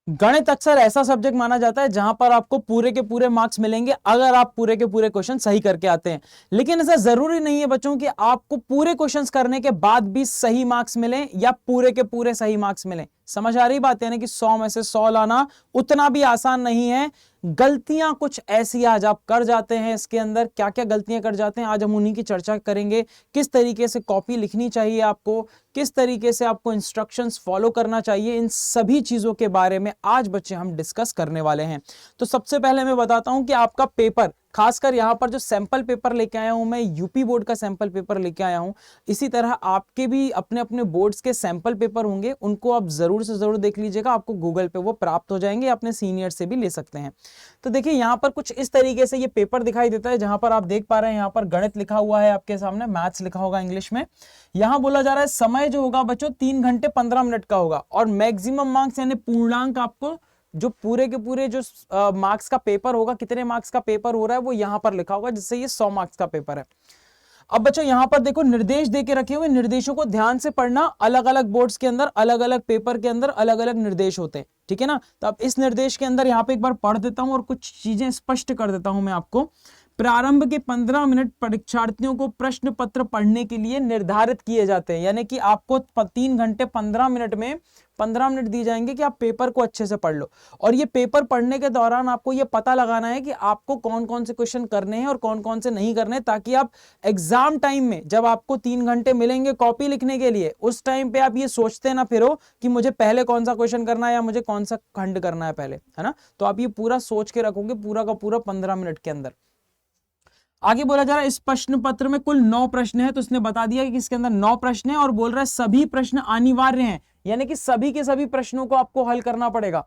गणित अक्सर ऐसा सब्जेक्ट माना जाता है जहां पर आपको पूरे के पूरे मार्क्स मिलेंगे अगर आप पूरे के पूरे क्वेश्चन सही करके आते हैं। लेकिन ऐसा जरूरी नहीं है बच्चों कि आपको पूरे क्वेश्चंस करने के बाद भी सही मार्क्स मिले या पूरे के पूरे सही मार्क्स मिले। समझ आ रही बात? यानी कि 100 में से 100 लाना उतना भी आसान नहीं है। गलतियां कुछ ऐसी आज आप कर जाते हैं, इसके अंदर क्या क्या गलतियां कर जाते हैं आज हम उन्हीं की चर्चा करेंगे। किस तरीके से कॉपी लिखनी चाहिए आपको, किस तरीके से आपको इंस्ट्रक्शंस फॉलो करना चाहिए, इन सभी चीजों के बारे में आज बच्चे हम डिस्कस करने वाले हैं। तो सबसे पहले मैं बताता हूं कि आपका पेपर, खासकर यहां पर जो सैंपल पेपर लेके आया हूं मैं, यूपी बोर्ड का सैंपल पेपर लेके आया हूं। इसी तरह आपके भी अपने अपने बोर्ड्स के सैंपल पेपर होंगे, उनको आप जरूर से जरूर देख लीजिएगा। आपको गूगल पे वो प्राप्त हो जाएंगे, अपने सीनियर से भी ले सकते हैं। तो देखिए यहां पर कुछ इस तरीके से ये पेपर दिखाई देता है, जहां पर आप देख पा रहे हैं यहां पर गणित लिखा हुआ है आपके सामने, मैथ्स लिखा होगा इंग्लिश में। यहां बोला जा रहा है समय जो होगा बच्चों 3 घंटे 15 मिनट का होगा, और मैक्सिमम मार्क्स यानी पूर्णांक आपको जो पूरे के पूरे जो मार्क्स का पेपर होगा, कितने मार्क्स का पेपर हो रहा है वो यहां पर लिखा होगा, जिससे ये 100 मार्क्स का पेपर है। अब बच्चों यहां पर देखो निर्देश देके रखे हुए, निर्देशों को ध्यान से पढ़ना। अलग अलग बोर्ड्स के अंदर अलग अलग पेपर के अंदर अलग अलग निर्देश होते हैं, ठीक है ना। तो अब इस निर्देश के अंदर यहां पे एक बार पढ़ देता हूं और कुछ चीजें स्पष्ट कर देता हूं मैं आपको। प्रारंभ के 15 मिनट परीक्षार्थियों को प्रश्न पत्र पढ़ने के लिए निर्धारित किए जाते हैं, यानी कि आपको 3 घंटे 15 मिनट में 15 मिनट दिए जाएंगे कि आप पेपर को अच्छे से पढ़ लो। और ये पेपर पढ़ने के दौरान आपको ये पता लगाना है कि आपको कौन कौन से क्वेश्चन करने हैं और कौन कौन से नहीं करने, ताकि आप एग्जाम टाइम में जब आपको 3 घंटे मिलेंगे कॉपी लिखने के लिए, उस टाइम पे आप ये सोचते ना फिरो कि मुझे पहले कौन सा क्वेश्चन करना है या मुझे कौन सा खंड करना है पहले, है ना। तो आप ये पूरा सोच के रखोगे पूरा का पूरा 15 मिनट के अंदर। आगे बोला जा रहा है इस प्रश्न पत्र में कुल 9 प्रश्न है, तो इसने बता दिया कि इसके अंदर 9 प्रश्न है, और बोल रहा है सभी प्रश्न अनिवार्य हैं, यानी कि सभी के सभी प्रश्नों को आपको हल करना पड़ेगा।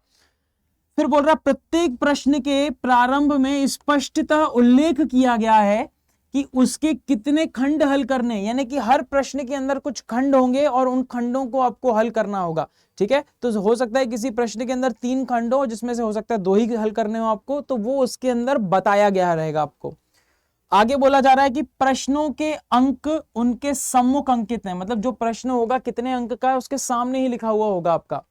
फिर बोल रहा है प्रत्येक प्रश्न के प्रारंभ में स्पष्टतः उल्लेख किया गया है कि उसके कितने खंड हल करने, यानी कि हर प्रश्न के अंदर कुछ खंड होंगे और उन खंडों को आपको हल करना होगा, ठीक है। तो हो सकता है किसी प्रश्न के अंदर 3 खंड हो, जिसमें से हो सकता है 2 ही हल करने हो आपको, तो वो उसके अंदर बताया गया रहेगा आपको। आगे बोला जा रहा है कि प्रश्नों के अंक उनके सम्मुख अंकित हैं, मतलब जो प्रश्न होगा कितने अंक का है उसके सामने ही लिखा हुआ होगा आपका।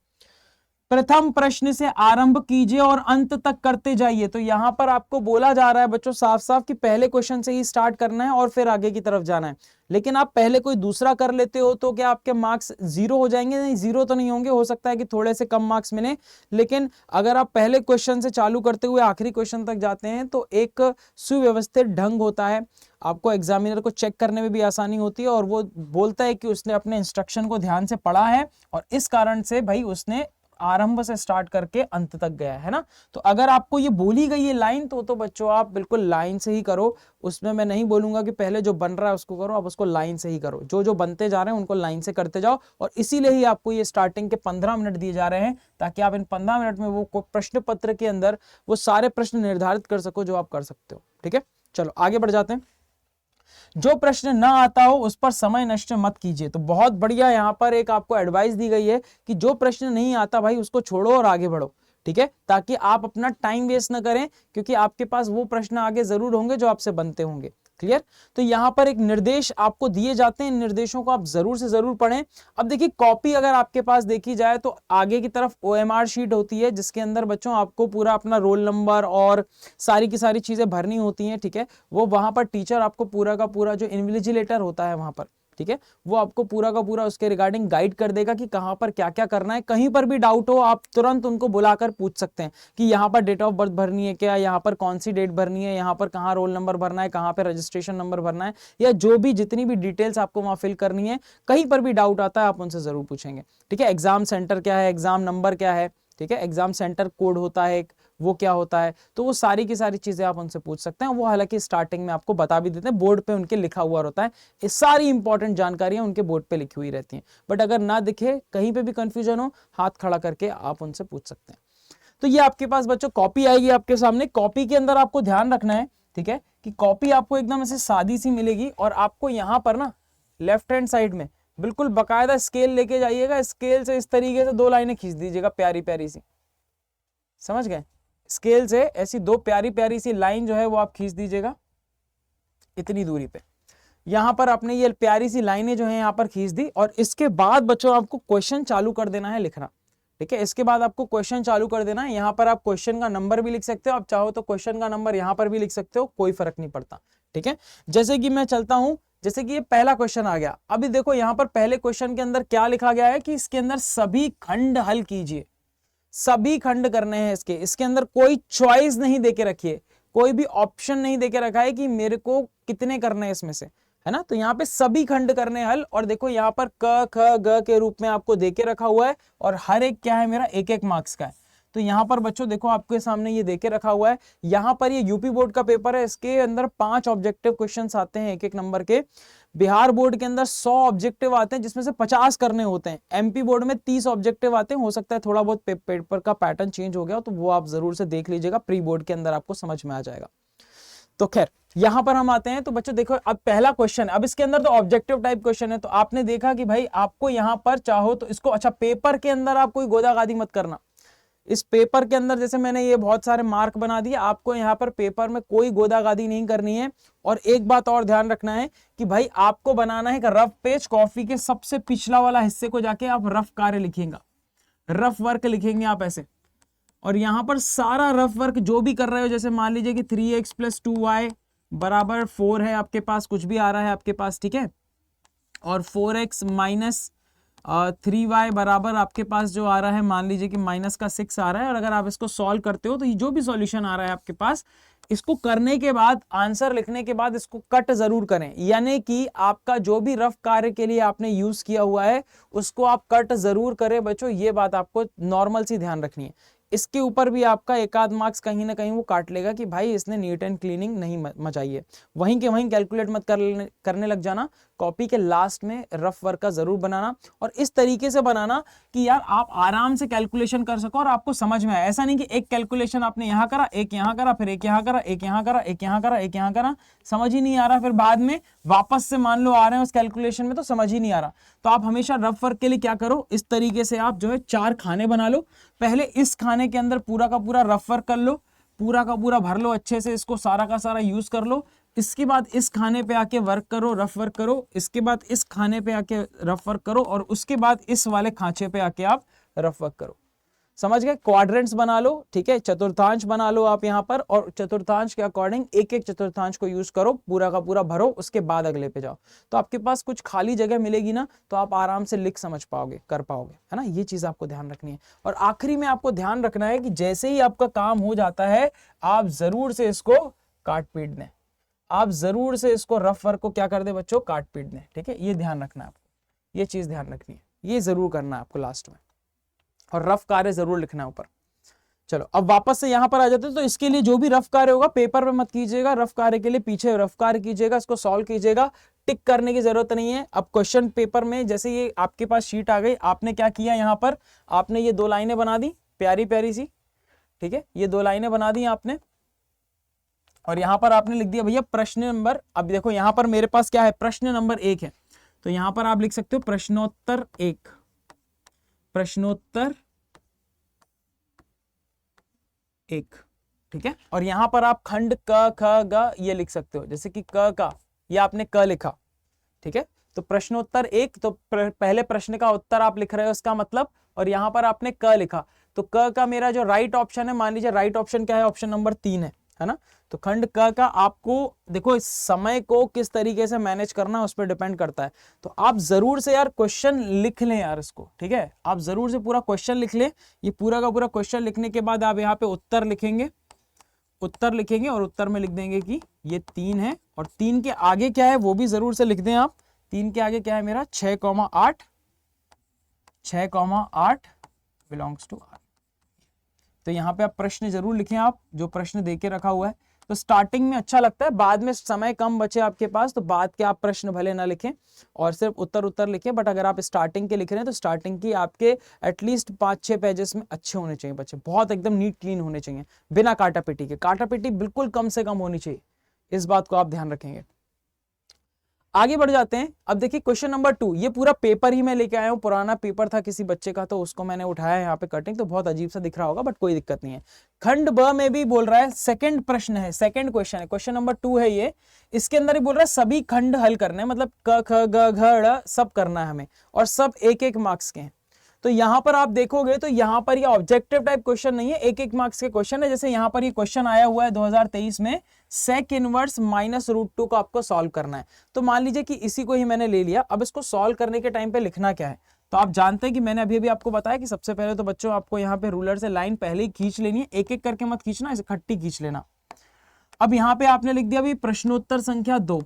प्रथम प्रश्न से आरंभ कीजिए और अंत तक करते जाइए। तो यहां पर आपको बोला जा रहा है बच्चों साफ साफ कि पहले क्वेश्चन से ही स्टार्ट करना है और फिर आगे की तरफ जाना है। लेकिन आप पहले कोई दूसरा कर लेते हो तो क्या आपके मार्क्स 0 हो जाएंगे? नहीं, 0 तो नहीं होंगे, हो सकता है कि थोड़े से कम मार्क्स मिले। लेकिन अगर आप पहले क्वेश्चन से चालू करते हुए आखिरी क्वेश्चन तक जाते हैं तो एक सुव्यवस्थित ढंग होता है, आपको एग्जामिनर को चेक करने में भी आसानी होती है, और वो बोलता है कि उसने अपने इंस्ट्रक्शन को ध्यान से पढ़ा है और इस कारण से भाई उसने आरंभ से स्टार्ट करके अंत तक गया है ना। तो अगर आपको ये बोली गई है लाइन तो बच्चों आप बिल्कुल लाइन से ही करो। उसमें मैं नहीं बोलूंगा कि पहले जो बन रहा है उसको करो, आप उसको लाइन से ही करो। जो जो बनते जा रहे हैं उनको लाइन से करते जाओ, और इसीलिए ही आपको ये स्टार्टिंग के 15 मिनट दिए जा रहे हैं, ताकि आप इन 15 मिनट में वो प्रश्न पत्र के अंदर वो सारे प्रश्न निर्धारित कर सको जो आप कर सकते हो, ठीक है। चलो आगे बढ़ जाते हैं। जो प्रश्न ना आता हो उस पर समय नष्ट मत कीजिए। तो बहुत बढ़िया यहां पर एक आपको एडवाइस दी गई है कि जो प्रश्न नहीं आता भाई उसको छोड़ो और आगे बढ़ो, ठीक है, ताकि आप अपना टाइम वेस्ट ना करें, क्योंकि आपके पास वो प्रश्न आगे जरूर होंगे जो आपसे बनते होंगे। क्लियर? तो यहां पर एक निर्देश आपको दिए जाते हैं, इन निर्देशों को आप जरूर से जरूर पढ़ें। अब देखिए कॉपी अगर आपके पास देखी जाए तो आगे की तरफ OMR शीट होती है, जिसके अंदर बच्चों आपको पूरा अपना रोल नंबर और सारी की सारी चीजें भरनी होती हैं, ठीक है। वो वहां पर टीचर आपको पूरा का पूरा जो इन्विजिलेटर होता है वहां पर, ठीक है, वो आपको पूरा का पूरा उसके रिगार्डिंग गाइड कर देगा कि कहां पर क्या क्या करना है। कहीं पर भी डाउट हो आप तुरंत उनको बुलाकर पूछ सकते हैं कि यहाँ पर डेट ऑफ बर्थ भरनी है क्या, यहाँ पर कौन सी डेट भरनी है, यहाँ पर कहाँ रोल नंबर भरना है, कहाँ पर रजिस्ट्रेशन नंबर भरना है, या जो भी जितनी भी डिटेल्स आपको वहां फिल करनी है। कहीं पर भी डाउट आता है आप उनसे जरूर पूछेंगे, ठीक है। एग्जाम सेंटर क्या है, एग्जाम नंबर क्या है, ठीक है, एग्जाम सेंटर कोड होता है वो क्या होता है, तो वो सारी की सारी चीजें आप उनसे पूछ सकते हैं। वो हालांकि स्टार्टिंग में आपको बता भी देते हैं, बोर्ड पे उनके लिखा हुआ होता है, ये सारी इंपॉर्टेंट जानकारियां उनके बोर्ड पे लिखी हुई रहती हैं। बट अगर ना दिखे, कहीं पे भी कंफ्यूजन हो, हाथ खड़ा करके आप उनसे पूछ सकते हैं। तो ये आपके पास बच्चों कॉपी आएगी आपके सामने। कॉपी के अंदर आपको ध्यान रखना है, ठीक है, कि कॉपी आपको एकदम ऐसे सादी सी मिलेगी, और आपको यहां पर ना लेफ्ट हैंड साइड में बिल्कुल बकायदा स्केल लेके जाइएगा। स्केल से इस तरीके से 2 लाइनें खींच दीजिएगा प्यारी प्यारी सी, समझ गए? स्केल से ऐसी 2 प्यारी प्यारी सी लाइन जो है वो आप खींच दीजिएगा इतनी दूरी पे। यहां पर आपने ये प्यारी सी लाइनें जो है यहां पर खींच दी, और इसके बाद बच्चों आपको क्वेश्चन चालू कर देना है लिखना, ठीक है। इसके बाद आपको क्वेश्चन चालू कर देना है। यहाँ पर आप क्वेश्चन का नंबर भी लिख सकते हो, आप चाहो तो क्वेश्चन का नंबर यहाँ पर भी लिख सकते हो, कोई फर्क नहीं पड़ता। ठीक है, जैसे कि मैं चलता हूं, जैसे कि ये पहला क्वेश्चन आ गया। अभी देखो यहाँ पर पहले क्वेश्चन के अंदर क्या लिखा गया है कि इसके अंदर सभी खंड हल कीजिए, सभी खंड करने हैं इसके। इसके अंदर कोई चॉइस नहीं देके रखी है, कोई भी ऑप्शन नहीं देके रखा है कि मेरे को कितने करने हैं इसमें से, है ना। तो यहाँ पे सभी खंड करने हल, और देखो यहाँ पर क ख ग के रूप में आपको देके रखा हुआ है, और हर एक क्या है मेरा, एक एक मार्क्स का है। तो यहाँ पर बच्चों देखो आपके सामने ये देके रखा हुआ है। यहाँ पर ये यूपी बोर्ड का पेपर है, इसके अंदर 5 ऑब्जेक्टिव क्वेश्चन्स आते हैं एक एक नंबर के। बिहार बोर्ड के अंदर 100 ऑब्जेक्टिव आते हैं जिसमें से 50 करने होते हैं। एमपी बोर्ड में 30 ऑब्जेक्टिव आते हैं। हो सकता है थोड़ा बहुत पेपर का पैटर्न चेंज हो गया, तो वो आप जरूर से देख लीजिएगा, प्री बोर्ड के अंदर आपको समझ में आ जाएगा। तो खैर यहां पर हम आते हैं। तो बच्चों देखो अब पहला क्वेश्चन, अब इसके अंदर तो ऑब्जेक्टिव टाइप क्वेश्चन है। तो आपने देखा कि भाई आपको यहां पर चाहो तो इसको, अच्छा पेपर के अंदर आप कोई गोदागादी मत करना। इस पेपर के अंदर जैसे मैंने ये बहुत सारे मार्क बना दिए, आपको यहाँ पर पेपर में कोई गोदागादी नहीं करनी है। और एक बात और ध्यान रखना है कि भाई आपको बनाना है कि रफ पेज, कॉपी के सबसे पिछला वाला हिस्से को जाके आप रफ कार्य लिखेंगे, रफ वर्क लिखेंगे आप ऐसे। और यहाँ पर सारा रफ वर्क जो भी कर रहे हो, जैसे मान लीजिए कि 3x + 2y बराबर 4 है आपके पास, कुछ भी आ रहा है आपके पास, ठीक है। और 4x - 3y बराबर आपके पास जो आ रहा है, मान लीजिए कि -6 आ रहा है। और अगर आप इसको सॉल्व करते हो तो ये जो भी सॉल्यूशन आ रहा है आपके पास, इसको करने के बाद, आंसर लिखने के बाद इसको कट जरूर करें। यानी कि आपका जो भी रफ कार्य के लिए आपने यूज किया हुआ है उसको आप कट जरूर करें बच्चों, ये बात आपको नॉर्मल सी ध्यान रखनी है। इसके ऊपर भी आपका एक आध मार्क्स कहीं ना कहीं वो काट लेगा कि भाई इसने नीट एंड क्लीनिंग नहीं मचाई है। वहीं के वहीं कैलकुलेट मत करने लग जाना। कॉपी के लास्ट में रफ वर्क का जरूर बनाना, और इस तरीके से बनाना कि यार आप आराम से कैलकुलेशन कर सको और आपको समझ में आए। ऐसा नहीं कि एक कैलकुलेशन आपने यहाँ करा, एक यहाँ करा, फिर एक यहाँ करा, एक यहाँ करा, एक यहाँ करा, एक यहाँ करा, समझ ही नहीं आ रहा, फिर बाद में वापस से मान लो आ रहे हैं उस कैलकुलेशन में तो समझ ही नहीं आ रहा। तो आप हमेशा रफ वर्क के लिए क्या करो, इस तरीके से आप जो है 4 खाने बना लो। पहले इस खाने के अंदर पूरा का पूरा रफ वर्क कर लो, पूरा का पूरा भर लो अच्छे से, इसको सारा का सारा यूज कर लो। इसके बाद इस खाने पे आके वर्क करो, रफ वर्क करो। इसके बाद इस खाने पे आके रफ वर्क करो, और उसके बाद इस वाले खांचे पे आके आप रफ वर्क करो। समझ गए? क्वाड्रेंट्स बना लो, ठीक है, चतुर्थांश बना लो आप यहाँ पर, और चतुर्थांश के अकॉर्डिंग एक एक चतुर्थांश को यूज करो, पूरा का पूरा भरो, उसके बाद अगले पे जाओ। तो आपके पास कुछ खाली जगह मिलेगी ना, तो आप आराम से लिख समझ पाओगे, कर पाओगे, है ना। ये चीज आपको ध्यान रखनी है। और आखिरी में आपको ध्यान रखना है कि जैसे ही आपका काम हो जाता है, आप जरूर से इसको काट पीट दें। आप जरूर से इसको रफ वर्क को क्या कर दे बच्चों, काट पीट दें, ठीक है। ये ध्यान रखना है आपको, ये चीज ध्यान रखनी है, ये जरूर करना है आपको लास्ट में। और रफ कार्य जरूर लिखना है ऊपर। चलो अब वापस से यहां पर आ जाते हैं। तो इसके लिए जो भी रफ कार्य होगा पेपर पे मत कीजिएगा, रफ कार्य के लिए पीछे रफ कार्य कीजिएगा, इसको सॉल्व कीजिएगा। टिक करने की जरूरत नहीं है। अब क्वेश्चन पेपर में जैसे ये आपके पास शीट आ गई, आपने क्या किया, यहाँ पर आपने ये 2 लाइनें बना दी प्यारी प्यारी सी, ठीक है, ये 2 लाइनें बना दी आपने। और यहां पर आपने लिख दिया भैया प्रश्न नंबर, अब देखो यहां पर मेरे पास क्या है, प्रश्न नंबर 1 है। तो यहां पर आप लिख सकते हो प्रश्नोत्तर 1, प्रश्नोत्तर 1, ठीक है। और यहां पर आप खंड क ख ग ये लिख सकते हो, जैसे कि क का ये आपने क लिखा, ठीक है। तो प्रश्नोत्तर 1, तो पहले प्रश्न का उत्तर आप लिख रहे हो इसका मतलब, और यहां पर आपने क लिखा। तो क का मेरा जो राइट ऑप्शन है, मान लीजिए राइट ऑप्शन क्या है, ऑप्शन नंबर 3 है ना। तो खंड क का आपको देखो इस समय को किस तरीके से मैनेज करना उस पर डिपेंड करता है। तो आप जरूर से यार क्वेश्चन लिख लें यार इसको, ठीक है। आप जरूर से पूरा क्वेश्चन लिख लें। ये पूरा का पूरा क्वेश्चन लिखने के बाद आप यहाँ पे उत्तर लिखेंगे, उत्तर लिखेंगे, और उत्तर में लिख देंगे कि ये 3 है। और 3 के आगे क्या है वो भी जरूर से लिख दें आप। 3 के आगे क्या है मेरा 6,8, 6,8 बिलोंग्स टू R। तो यहाँ पे आप प्रश्न जरूर लिखें, आप जो प्रश्न देके रखा हुआ है। तो स्टार्टिंग में अच्छा लगता है, बाद में समय कम बचे आपके पास तो बाद के आप प्रश्न भले ना लिखें और सिर्फ उत्तर लिखें। बट अगर आप स्टार्टिंग के लिख रहे हैं तो स्टार्टिंग की आपके एटलीस्ट 5-6 पेजेस में अच्छे होने चाहिए बच्चे, बहुत एकदम नीट क्लीन होने चाहिए, बिना काटा पीटी के। काटा पीटी बिल्कुल कम से कम होनी चाहिए, इस बात को आप ध्यान रखेंगे। आगे बढ़ जाते हैं। अब देखिए क्वेश्चन नंबर 2, ये पूरा पेपर ही मैं लेके आया हूं, पुराना पेपर था किसी बच्चे का तो उसको मैंने उठाया यहाँ पे कटिंग, तो बहुत अजीब सा दिख रहा होगा बट कोई दिक्कत नहीं है। खंड ब में भी बोल रहा है, सेकंड प्रश्न है, सेकंड क्वेश्चन है, क्वेश्चन नंबर 2 है ये। इसके अंदर ही बोल रहा है सभी खंड हल करने हैं, मतलब क ख ग घ ड़ सब करना है हमें, और सब 1-1 मार्क्स के हैं। तो यहां पर आप देखोगे तो यहां पर ये ऑब्जेक्टिव टाइप क्वेश्चन नहीं है, एक एक मार्क्स के क्वेश्चन है। जैसे यहां पर ये क्वेश्चन आया हुआ है 2023 में, सेक इनवर्स -√2 को आपको सॉल्व करना है। तो मान लीजिए कि इसी को ही मैंने ले लिया, अब इसको सॉल्व करने के टाइम पे लिखना क्या है, तो आप जानते हैं कि मैंने अभी अभी आपको बताया कि सबसे पहले तो बच्चों आपको यहाँ पे रूलर से लाइन पहले ही खींच लेनी है, एक एक करके मत खींचना, इसे इकट्ठी खींच लेना। अब यहाँ पे आपने लिख दिया अभी प्रश्नोत्तर संख्या 2,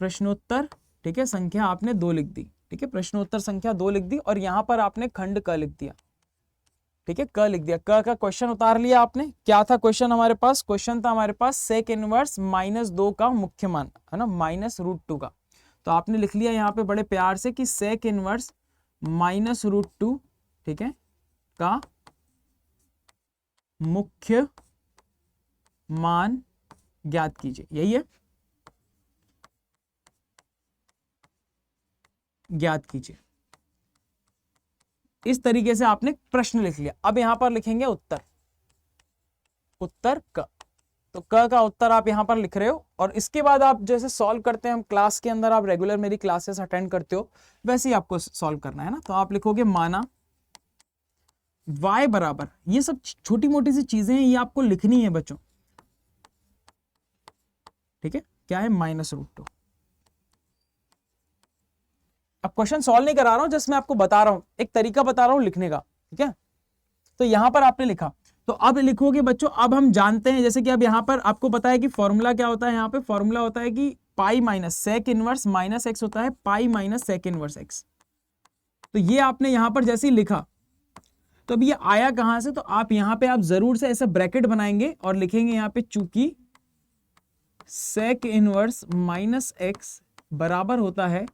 प्रश्नोत्तर, ठीक है, संख्या आपने 2 लिख दी, ठीक है, प्रश्नोत्तर संख्या 2 लिख दी, और यहां पर आपने खंड क लिख दिया, ठीक है, क लिख दिया, क का क्वेश्चन उतार लिया आपने। क्या था क्वेश्चन हमारे पास? क्वेश्चन था हमारे पास सेक इनवर्स -2 का मुख्य मान, है ना, -√2 का। तो आपने लिख लिया यहाँ पे बड़े प्यार से कि सेक इनवर्स -√2, ठीक है, का मुख्य मान ज्ञात कीजिए, यही है, ज्ञात कीजिए। इस तरीके से आपने प्रश्न लिख लिया। अब यहां पर लिखेंगे उत्तर, उत्तर क। तो क का उत्तर आप यहां पर लिख रहे हो, और इसके बाद आप जैसे सॉल्व करते हैं हम क्लास के अंदर, आप रेगुलर मेरी क्लासेस अटेंड करते हो, वैसे ही आपको सॉल्व करना है ना। तो आप लिखोगे माना y बराबर, ये सब छोटी मोटी सी चीजें हैं, ये आपको लिखनी है बच्चों, ठीक है, क्या है, -√2। अब क्वेश्चन सॉल्व नहीं करा रहा हूं, जस्ट मैं आपको बता रहा हूं, एक तरीका बता रहा हूं लिखने का, ठीक है। तो यहां पर आपने लिखा, तो अब लिखोगे बच्चों, अब हम जानते हैं जैसे कि अब यहां पर आपको पता है कि फॉर्मूला क्या होता है, यहां पे फॉर्मूला होता है कि pi minus sec inverse minus x होता है, pi minus sec inverse x. तो ये आपने यहां पर जैसे ही लिखा, तो अब ये आया कहां से, तो आप यहां पे आप जरूर से ऐसा ब्रैकेट बनाएंगे और लिखेंगे यहां पे चूंकि सेक इनवर्स माइनस एक्स बराबर होता है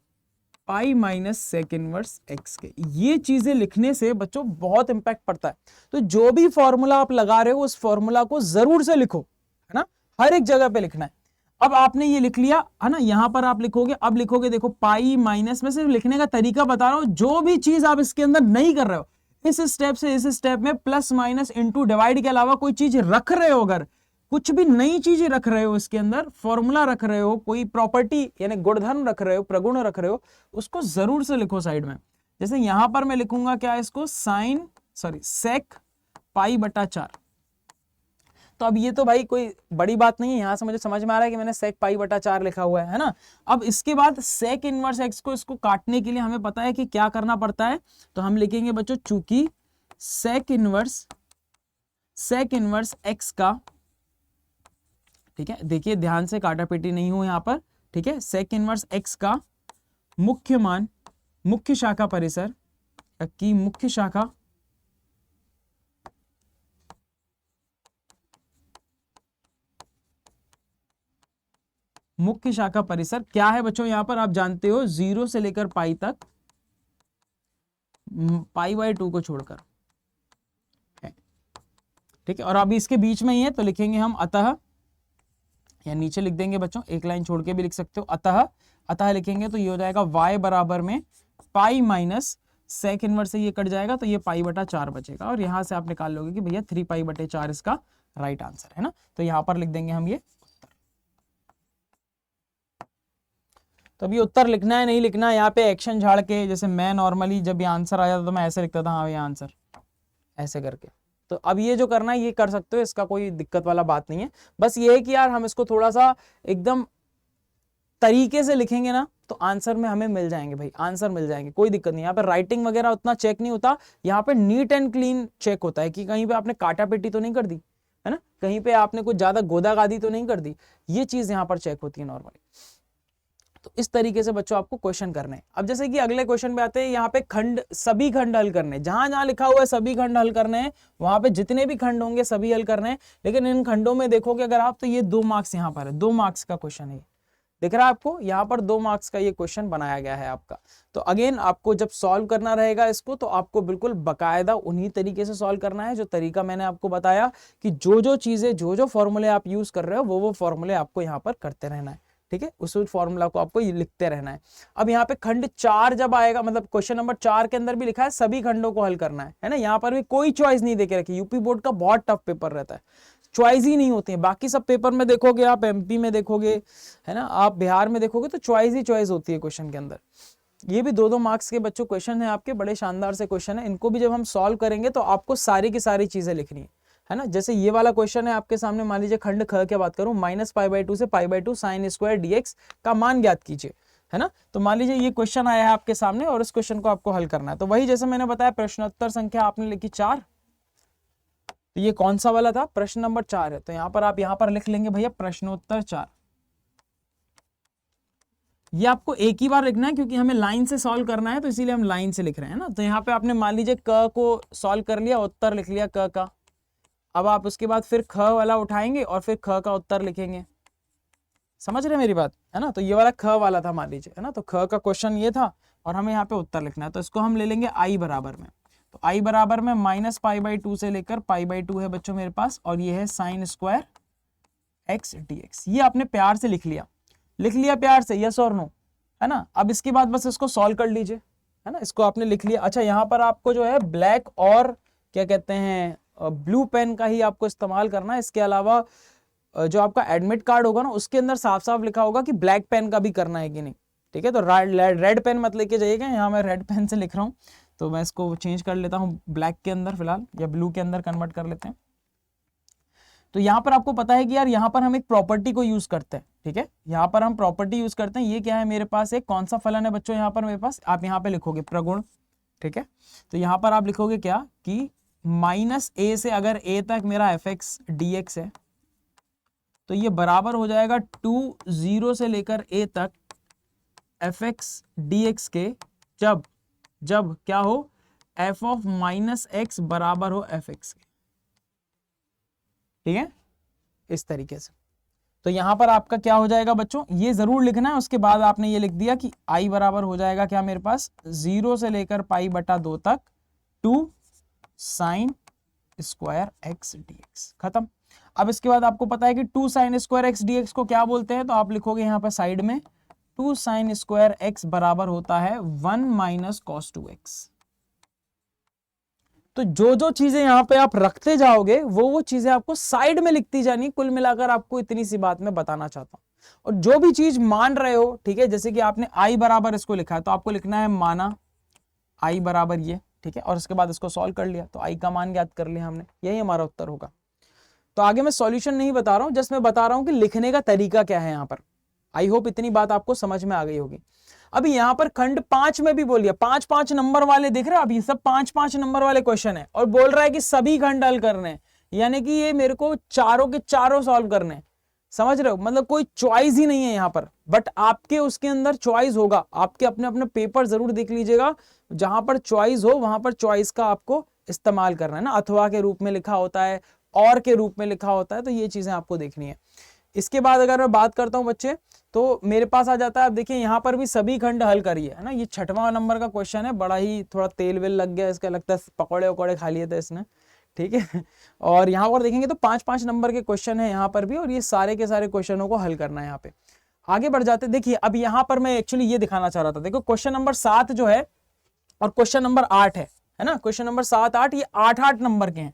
pi minus sec inverse x के। ये चीजें लिखने से बच्चों बहुत इंपैक्ट पड़ता है। तो जो भी फॉर्मूला आप लगा रहे हो उस फॉर्मूला को जरूर से लिखो, है ना, हर एक जगह पे लिखना है। अब आपने ये लिख लिया, है ना, यहां पर आप लिखोगे, अब लिखोगे, देखो पाई माइनस में सिर्फ लिखने का तरीका बता रहा हूं, जो भी चीज आप इसके अंदर नहीं कर रहे हो, इस स्टेप से इस स्टेप में प्लस माइनस इंटू डिवाइड के अलावा कोई चीज रख रहे हो, अगर कुछ भी नई चीजें रख रहे हो इसके अंदर, फॉर्मूला रख रहे हो, कोई प्रॉपर्टी यानी गुणधर्म रख रहे हो, प्रगुण रख रहे हो, उसको जरूर से लिखो साइड में। जैसे यहां पर मैं लिखूंगा क्या, इसको सेक पाई बटा 4। तो अब ये तो भाई कोई बड़ी बात नहीं है, यहां से मुझे समझ में आ रहा है कि मैंने सेक पाई बटा 4 लिखा हुआ है ना। अब इसके बाद सेक इनवर्स एक्स को, इसको काटने के लिए हमें पता है कि क्या करना पड़ता है, तो हम लिखेंगे बच्चों चूंकि सेक इनवर्स एक्स का, ठीक है, देखिए ध्यान से, काटा पेटी नहीं हो यहां पर, ठीक है, सेक इनवर्स एक्स का मुख्य मान, मुख्य शाखा परिसर की मुख्य शाखा परिसर क्या है बच्चों, यहां पर आप जानते हो 0 से लेकर पाई तक, पाई/2 को छोड़कर, ठीक है। और अभी इसके बीच में ही है, तो लिखेंगे हम अतः, या नीचे लिख देंगे बच्चों, एक लाइन छोड़ के भी लिख सकते हो, अतः लिखेंगे तो ये हो जाएगा y बराबर में पाई माइनस सेक इनवर्स से ये कट जाएगा, तो ये पाई बटा 4 बचेगा, और यहां से आप निकाल लोगे कि भैया 3 पाई बटे 4 इसका राइट आंसर है ना। तो यहां पर लिख देंगे हम ये उत्तर। तो अभी उत्तर लिखना है नहीं लिखना, यहाँ पे एक्शन झाड़ के, जैसे मैं नॉर्मली जब ये आंसर आ जाता तो मैं ऐसे लिखता था, हाँ ये आंसर, ऐसे करके। तो अब ये जो करना है ये कर सकते हो, इसका कोई दिक्कत वाला बात नहीं है। बस ये है कि यार हम इसको थोड़ा सा एकदम तरीके से लिखेंगे ना, तो आंसर में हमें मिल जाएंगे भाई, आंसर मिल जाएंगे, कोई दिक्कत नहीं। यहाँ पे राइटिंग वगैरह उतना चेक नहीं होता, यहाँ पे नीट एंड क्लीन चेक होता है कि कहीं पे आपने काटा पेटी तो नहीं कर दी, है ना, कहीं पे आपने कुछ ज्यादा गोदागादी तो नहीं कर दी, ये चीज यहाँ पर चेक होती है नॉर्मली। तो इस तरीके से बच्चों आपको क्वेश्चन करने हैं। अब जैसे कि अगले क्वेश्चन पे आते हैं, यहाँ पे खंड, सभी खंड हल करने, जहां जहां लिखा हुआ है सभी खंड हल करने हैं, वहां पे जितने भी खंड होंगे सभी हल करने हैं। लेकिन इन खंडों में देखोगे अगर आप, तो ये 2 मार्क्स यहाँ पर है, 2 मार्क्स का क्वेश्चन है, दिख रहा है आपको, यहाँ पर 2 मार्क्स का ये क्वेश्चन बनाया गया है आपका। तो अगेन आपको जब सॉल्व करना रहेगा इसको, तो आपको बिल्कुल बकायदा उन्हीं तरीके से सॉल्व करना है जो तरीका मैंने आपको बताया, कि जो जो चीजें, जो जो फॉर्मूले आप यूज कर रहे हो वो फॉर्मूले आपको यहाँ पर करते रहना है, ठीक है, उस फॉर्मूला को आपको लिखते रहना है। अब यहाँ पे खंड 4 जब आएगा, मतलब क्वेश्चन नंबर 4 के अंदर भी लिखा है सभी खंडों को हल करना है ना, यहाँ पर भी कोई चॉइस नहीं देके रखी। यूपी बोर्ड का बहुत टफ पेपर रहता है, चॉइस ही नहीं होती है। बाकी सब पेपर में देखोगे आप, एमपी में देखोगे, है ना, आप बिहार में देखोगे, तो चॉइस ही चॉइस होती है क्वेश्चन के अंदर। ये भी 2-2 मार्क्स के बच्चों क्वेश्चन है आपके, बड़े शानदार से क्वेश्चन है। इनको भी जब हम सॉल्व करेंगे तो आपको सारी की सारी चीजें लिखनी है ना। जैसे ये वाला क्वेश्चन है आपके सामने, मान लीजिए खंड ख की बात करूं, -π/2 से π/2 sin स्क्वायर dx का मान ज्ञात कीजिए, है ना। तो मान लीजिए ये क्वेश्चन आया है आपके सामने और इस क्वेश्चन को आपको हल करना है। तो वही जैसे मैंने बताया, प्रश्नोत्तर संख्या आपने लिखी 4, तो ये कौन सा वाला था, प्रश्न नंबर 4 है। तो यहां पर आप यहां पर लिख लेंगे भैया प्रश्नोत्तर 4। ये आपको एक ही बार लिखना है क्योंकि हमें लाइन से सॉल्व करना है, तो इसीलिए हम लाइन से लिख रहे हैं ना। तो यहाँ पे आपने मान लीजिए क को सॉल्व कर लिया, उत्तर लिख लिया क का। अब आप उसके बाद फिर ख वाला उठाएंगे और फिर ख का उत्तर लिखेंगे। समझ रहे मेरी बात, है ना। तो ये वाला ख वाला था मान लीजिए, है ना। तो ख का क्वेश्चन ये था और हमें यहाँ पे उत्तर लिखना है। तो इसको हम ले लेंगे i बराबर में। तो i बराबर में -π/2 से लेकर π/2 है बच्चों मेरे पास, और ये है sin स्क्वायर x dx। ये आपने प्यार से लिख लिया प्यार से, यस और नो, है ना। अब इसके बाद बस इसको सॉल्व कर लीजिए, है ना। इसको आपने लिख लिया। अच्छा, यहाँ पर आपको जो है ब्लैक और क्या कहते हैं ब्लू पेन का ही आपको इस्तेमाल करना है। इसके अलावा जो आपका एडमिट कार्ड होगा ना, उसके अंदर साफ साफ लिखा होगा कि ब्लैक पेन का भी करना है कि नहीं, ठीक है। तो रेड पेन मत लेके जाइएगा, यहाँ मैं रेड पेन से लिख रहा हूँ, तो मैं इसको चेंज कर लेता हूँ ब्लैक के अंदर फिलहाल, या ब्लू के अंदर कन्वर्ट कर लेते हैं। तो यहाँ पर आपको पता है कि यार यहाँ पर हम एक प्रॉपर्टी को यूज करते हैं, ठीक है। यहाँ पर हम प्रॉपर्टी यूज करते हैं। ये क्या है मेरे पास, एक कौन सा फलन है बच्चों यहाँ पर मेरे पास, आप यहाँ पे लिखोगे प्रगुण, ठीक है। तो यहाँ पर आप लिखोगे क्या कि -a से अगर a तक मेरा fx dx है, तो ये बराबर हो जाएगा 2 0 से लेकर a तक fx dx के, जब क्या हो f ऑफ -x बराबर हो fx के, ठीक है, इस तरीके से। तो यहां पर आपका क्या हो जाएगा बच्चों, ये जरूर लिखना है। उसके बाद आपने ये लिख दिया कि i बराबर हो जाएगा क्या मेरे पास 0 से लेकर π/2 तक 2 sin स्क्वायर x dx, खत्म। अब इसके बाद आपको पता है कि 2 sin स्क्वायर x dx को क्या बोलते हैं, तो आप लिखोगे यहाँ पर साइड में 2 sin स्क्वायर x बराबर होता है 1 - cos 2x। तो जो चीजें यहाँ पे आप रखते जाओगे वो चीजें आपको साइड में लिखती जानी। कुल मिलाकर आपको इतनी सी बात मैं बताना चाहता हूं। और जो भी चीज मान रहे हो, ठीक है, जैसे कि आपने i बराबर इसको लिखा है, तो आपको लिखना है माना i बराबर ये, ठीक है, और उसके बाद इसको सॉल्व कर लिया, तो i का मान ज्ञात कर लिया हमने, यही हमारा उत्तर होगा। तो आगे मैं सॉल्यूशन नहीं बता रहा हूं, जस्ट मैं बता रहा हूं कि लिखने का तरीका क्या है यहाँ पर। आई होप इतनी बात आपको समझ में आ गई होगी। अभी यहाँ पर खंड 5 में भी बोलिए, 5-5 नंबर वाले दिख रहे हैं, अभी सब 5-5 नंबर वाले क्वेश्चन है, और बोल रहा है कि सभी खंड हल करने हैं, यानी कि ये मेरे को चारों के चारों सॉल्व करने हैं। समझ रहे हो, मतलब कोई चॉइस ही नहीं है यहाँ पर, बट आपके उसके अंदर चॉइस होगा। आपके अपने अपने पेपर जरूर देख लीजिएगा, जहां पर चॉइस हो वहां पर चॉइस का आपको इस्तेमाल करना है ना। अथवा के रूप में लिखा होता है, और के रूप में लिखा होता है, तो ये चीजें आपको देखनी है। इसके बाद अगर मैं बात करता हूं बच्चे, तो मेरे पास आ जाता है, आप देखिए यहाँ पर भी सभी खंड हल करिए, है ना। ये 6वां नंबर का क्वेश्चन है, बड़ा ही थोड़ा तेल वेल लग गया इसका, लगता है पकौड़े वकौड़े खा लिए थे इसने, ठीक है। और यहाँ पर देखेंगे तो 5-5 नंबर के क्वेश्चन है यहाँ पर भी, और ये सारे के सारे क्वेश्चनों को हल करना है यहाँ पे। आगे बढ़ जाते, देखिए अब यहाँ पर मैं एक्चुअली ये दिखाना चाह रहा था। देखो क्वेश्चन नंबर 7 जो है और क्वेश्चन नंबर 8 है ना। क्वेश्चन नंबर 7-8 ये 8-8 नंबर के हैं।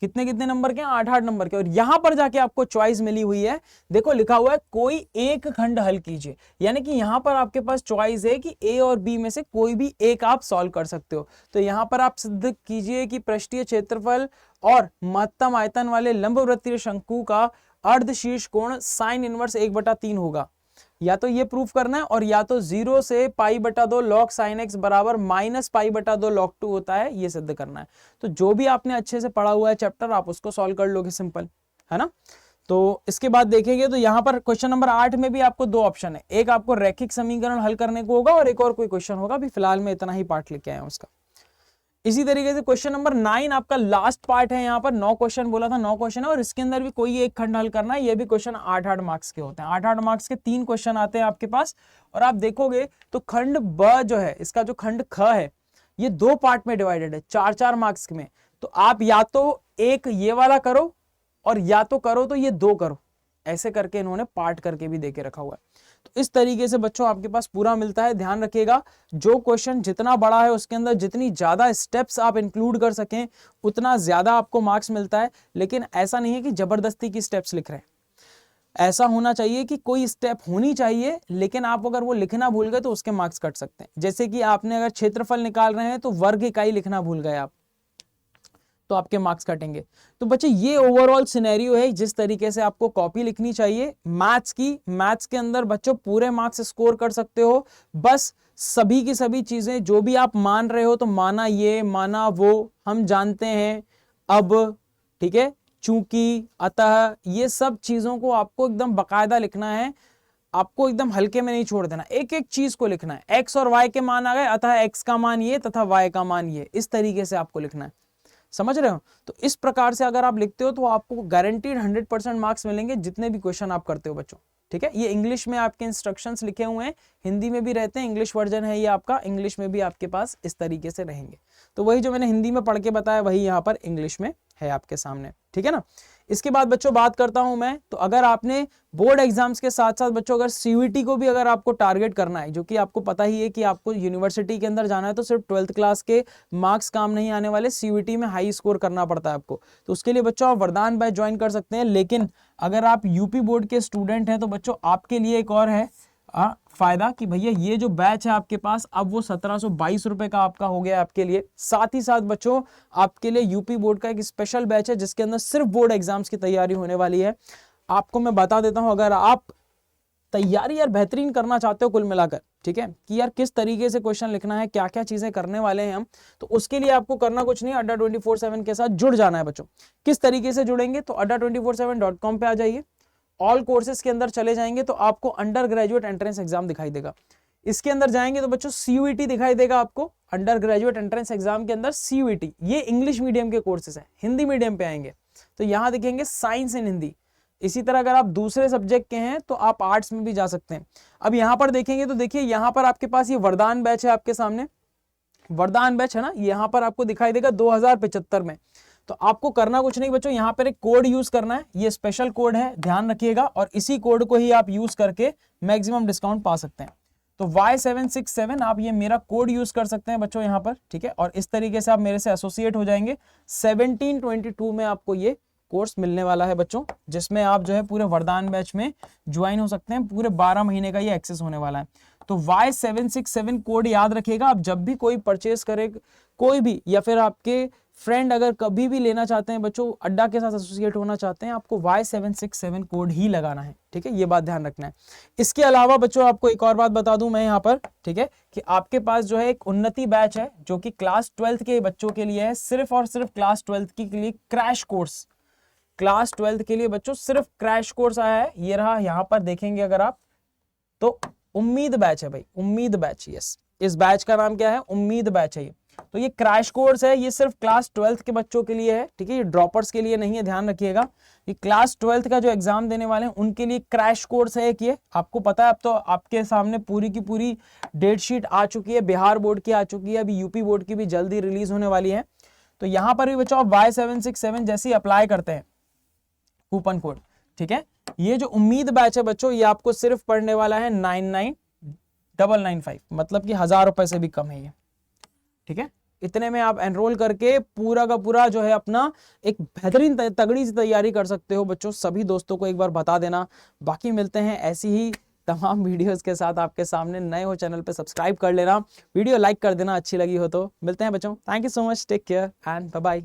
कितने कितने नंबर के हैं, 8-8 नंबर के। और यहां पर जाके आपको चॉइस मिली हुई है, देखो लिखा हुआ है कोई एक खंड हल कीजिए, यानी कि यहां पर आपके पास चॉइस है कि ए और बी में से कोई भी एक आप सॉल्व कर सकते हो। तो यहां पर आप सिद्ध कीजिए कि पृष्ठीय क्षेत्रफल और महत्तम आयतन वाले लंबवृत्तीय शंकु का अर्धशीर्ष कोण साइन इनवर्स 1/3 होगा। या तो ये प्रूफ करना है, और या तो 0 से π/2 log sin x बराबर -π/2 log 2 होता है, ये सिद्ध करना है। तो जो भी आपने अच्छे से पढ़ा हुआ है चैप्टर, आप उसको सॉल्व कर लोगे, सिंपल है ना। तो इसके बाद देखेंगे तो यहाँ पर क्वेश्चन नंबर 8 में भी आपको 2 ऑप्शन है, एक आपको रैखिक समीकरण हल करने को होगा और एक और कोई क्वेश्चन होगा। अभी फिलहाल में इतना ही पार्ट लेके आया हूं उसका। इसी तरीके से क्वेश्चन नंबर 9 आपका लास्ट पार्ट है। यहाँ पर 9 क्वेश्चन बोला था, 9 क्वेश्चन है, और इसके अंदर भी कोई एक खंड हल करना है। ये भी क्वेश्चन 8-8 मार्क्स के होते हैं। 8-8 मार्क्स के 3 क्वेश्चन आते हैं आपके पास। और आप देखोगे तो खंड ब जो है, इसका जो खंड ख है, ये 2 पार्ट में डिवाइडेड है, 4-4 मार्क्स में। तो आप या तो एक ये वाला करो, और या तो करो तो ये 2 करो, ऐसे करके इन्होंने पार्ट करके भी देके रखा हुआ है। तो इस तरीके से बच्चों आपके पास पूरा मिलता है। ध्यान रखिएगा, जो क्वेश्चन जितना बड़ा है उसके अंदर जितनी ज्यादा स्टेप्स आप इंक्लूड कर सकें, उतना ज्यादा आपको मार्क्स मिलता है। लेकिन ऐसा नहीं है कि जबरदस्ती की स्टेप्स लिख रहे हैं, ऐसा होना चाहिए कि कोई स्टेप होनी चाहिए, लेकिन आप अगर वो लिखना भूल गए तो उसके मार्क्स कट सकते हैं। जैसे कि आपने अगर क्षेत्रफल निकाल रहे हैं तो वर्ग इकाई लिखना भूल गए आप, तो आपके मार्क्स कटेंगे। तो बच्चे ये ओवरऑल सिनेरियो है जिस तरीके से आपको कॉपी लिखनी चाहिए मैथ्स की। मैथ्स के अंदर बच्चों पूरे मार्क्स स्कोर कर सकते हो, बस सभी की सभी चीजें जो भी आप मान रहे हो, तो माना ये माना वो हम जानते हैं अब, ठीक है, चूंकि, अतः, ये सब चीजों को आपको एकदम बकायदा लिखना है। आपको एकदम हल्के में नहीं छोड़ देना, एक एक चीज को लिखना है। एक्स और वाई के मान आ गए, अतः एक्स का मान ये तथा वाई का मान ये, इस तरीके से आपको लिखना है। समझ रहे हो? तो इस प्रकार से अगर आप लिखते हो तो आपको गारंटीड 100% मार्क्स मिलेंगे जितने भी क्वेश्चन आप करते हो बच्चों। ठीक है, ये इंग्लिश में आपके इंस्ट्रक्शंस लिखे हुए हैं, हिंदी में भी रहते हैं, इंग्लिश वर्जन है ये आपका, इंग्लिश में भी आपके पास इस तरीके से रहेंगे। तो वही जो मैंने हिंदी में पढ़ के बताया वही यहाँ पर इंग्लिश में है आपके सामने। ठीक है ना। इसके बाद बच्चों बात करता हूं मैं, तो अगर आपने बोर्ड एग्जाम्स के साथ साथ बच्चों अगर सीयूईटी को भी अगर आपको टारगेट करना है, जो कि आपको पता ही है कि आपको यूनिवर्सिटी के अंदर जाना है, तो सिर्फ 12th क्लास के मार्क्स काम नहीं आने वाले, सीयूईटी में हाई स्कोर करना पड़ता है आपको। तो उसके लिए बच्चों आप वरदान बैच ज्वाइन कर सकते हैं। लेकिन अगर आप यूपी बोर्ड के स्टूडेंट हैं तो बच्चों आपके लिए एक और है फायदा कि भैया ये जो बैच है आपके पास अब वो 1722 रुपए का आपका हो गया आपके लिए। साथ ही साथ बच्चों आपके लिए यूपी बोर्ड का एक स्पेशल बैच है जिसके अंदर सिर्फ बोर्ड एग्जाम्स की तैयारी होने वाली है। आपको मैं बता देता हूं, अगर आप तैयारी यार बेहतरीन करना चाहते हो कुल मिलाकर, ठीक है, कि यार किस तरीके से क्वेश्चन लिखना है, क्या क्या चीजें करने वाले हैं हम, तो उसके लिए आपको करना कुछ नहीं, अड्डा 24/7 के साथ जुड़ जाना है बच्चों। किस तरीके से जुड़ेंगे, तो adda247.com पे आ जाइए, ऑल कोर्सेज के अंदर चले जाएंगे तो आपको अंडर ग्रेजुएट एंट्रेंस एग्जाम दिखाई देगा। इसके अंदर जाएंगे तो बच्चों सीयूईटी दिखाई देगा आपको, अंडर ग्रेजुएट एंट्रेंस एग्जाम के अंदर सीयूईटी। ये इंग्लिश मीडियम के कोर्सेज हैं, हिंदी मीडियम पे आएंगे तो यहां दिखेंगे साइंस इन हिंदी। इसी तरह अगर आप दूसरे सब्जेक्ट के हैं तो आप आर्ट्स में भी जा सकते हैं। अब यहां पर देखेंगे तो देखिए यहां पर आपके पास ये वरदान बैच है आपके सामने, वरदान बैच है ना, यहां पर आपको दिखाई देगा 2075 में। तो आपको करना कुछ नहीं बच्चों, यहां पर एक कोड यूज करना है, ये स्पेशल कोड है, ध्यान रखिएगा, और इसी कोड को ही आप यूज करके मैक्सिमम डिस्काउंट पा सकते हैं। तो Y767 आप ये मेरा कोड यूज कर सकते हैं बच्चों यहाँ पर, ठीक है, और इस तरीके से आप मेरे से एसोसिएट हो जाएंगे। 1722 में आपको ये कोर्स मिलने वाला है बच्चों, जिसमें आप जो है पूरे वरदान बैच में ज्वाइन हो सकते हैं। पूरे 12 महीने का ये एक्सेस होने वाला है। तो Y767 कोड याद रखिएगा, आप जब भी कोई परचेस करे, कोई भी, या फिर आपके फ्रेंड अगर कभी भी लेना चाहते हैं बच्चों, अड्डा के साथ एसोसिएट होना चाहते हैं, आपको Y767 कोड ही लगाना है। ठीक है, ये बात ध्यान रखना है। इसके अलावा बच्चों आपको एक और बात बता दूं मैं यहाँ पर, ठीक है, कि आपके पास जो है एक उन्नति बैच है जो कि क्लास 12th के बच्चों के लिए है, सिर्फ और सिर्फ क्लास 12th के लिए क्रैश कोर्स। क्लास 12th के लिए बच्चों सिर्फ क्रैश कोर्स आया है, ये रहा, यहाँ पर देखेंगे अगर आप तो उम्मीद बैच है भाई, उम्मीद बैच। यस, इस बैच का नाम क्या है, उम्मीद बैच है ये। तो ये क्रैश कोर्स है, ये सिर्फ क्लास 12th के बच्चों के लिए है, ठीक है, ये ड्रॉपर्स के लिए नहीं है, ध्यान रखिएगा। ये क्लास 12th का जो एग्जाम देने वाले हैं उनके लिए क्रैश कोर्स है एक ये। आपको पता है अब तो आपके सामने पूरी की पूरी डेट शीट आ चुकी है, बिहार बोर्ड की आ चुकी है, अभी यूपी बोर्ड की भी जल्दी रिलीज होने वाली है। तो यहाँ पर भी बच्चों आप Y767 जैसे ही अप्लाई करते हैं कूपन कोड, ठीक है, ये जो उम्मीद बैच है बच्चों, ये आपको सिर्फ पड़ने वाला है 99,995, मतलब कि 1000 रुपए से भी कम है ये। ठीक है, इतने में आप एनरोल करके पूरा का पूरा जो है अपना एक बेहतरीन तगड़ी सी तैयारी कर सकते हो बच्चों। सभी दोस्तों को एक बार बता देना। बाकी मिलते हैं ऐसी ही तमाम वीडियोस के साथ आपके सामने। नए हो चैनल पे सब्सक्राइब कर लेना, वीडियो लाइक कर देना अच्छी लगी हो तो। मिलते हैं बच्चों, thank you so much, take care and bye bye.